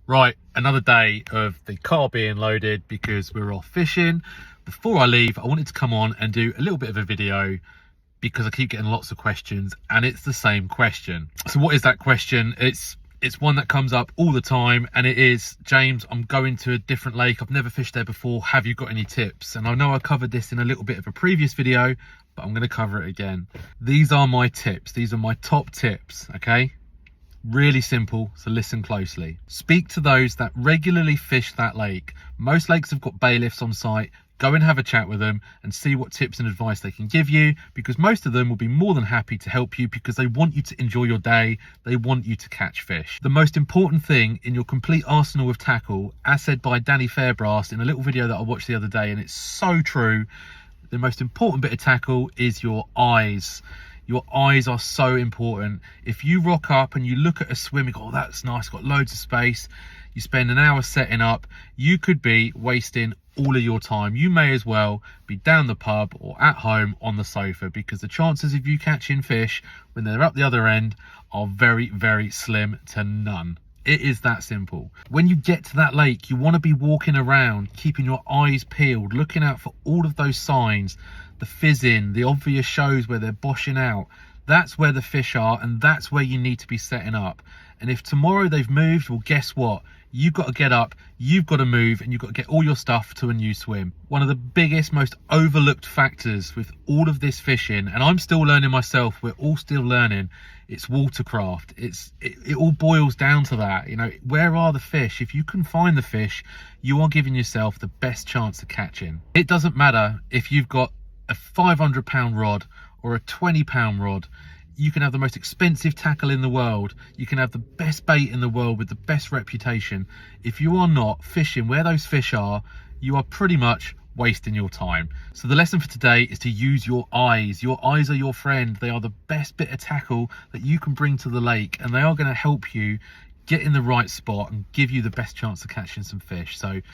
Right, another day of the car being loaded because we're off fishing. Before I leave, I wanted to come on and do a little bit of a video because I keep getting lots of questions and it's the same question. So what is that question? It's one that comes up all the time, and it is, James, I'm going to a different lake. I've never fished there before. Have you got any tips? And I know I covered this in a little bit of a previous video, but I'm going to cover it again. These are my tips. These are my top tips, okay? Really simple, so listen closely. Speak to those that regularly fish that lake. Most lakes have got bailiffs on site. Go and have a chat with them and see what tips and advice they can give you, because most of them will be more than happy to help you because they want you to enjoy your day. They want you to catch fish. The most important thing in your complete arsenal of tackle, as said by Danny Fairbrass in a little video that I watched the other day, and it's so true, the most important bit of tackle is your eyes. Your eyes are so important. If you rock up and you look at a swim, you go, oh, that's nice, got loads of space. You spend an hour setting up, you could be wasting all of your time. You may as well be down the pub or at home on the sofa, because the chances of you catching fish when they're up the other end are very, very slim to none. It is that simple. When you get to that lake, you want to be walking around, keeping your eyes peeled, looking out for all of those signs, the fizzing, the obvious shows where they're boshing out. That's where the fish are, and that's where you need to be setting up. And if tomorrow they've moved, well, guess what? You've got to get up, you've got to move, and you've got to get all your stuff to a new swim. One of the biggest, most overlooked factors with all of this fishing, and I'm still learning myself, we're all still learning, it's watercraft. It all boils down to that. You know, where are the fish? If you can find the fish, you are giving yourself the best chance of catching. It doesn't matter if you've got a 500-pound rod or a 20-pound rod. You can have the most expensive tackle in the world. You can have the best bait in the world with the best reputation. If you are not fishing where those fish are, you are pretty much wasting your time. So the lesson for today is to use your eyes. Your eyes are your friend. They are the best bit of tackle that you can bring to the lake, and they are going to help you get in the right spot and give you the best chance of catching some fish. So it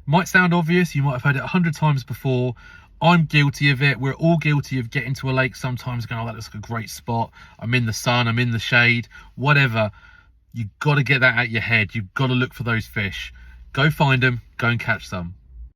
might sound obvious. You might have heard it 100 times before. I'm guilty of it. We're all guilty of getting to a lake sometimes going, oh, that looks like a great spot. I'm in the sun, I'm in the shade, whatever. You've got to get that out of your head. You've got to look for those fish. Go find them, go and catch some.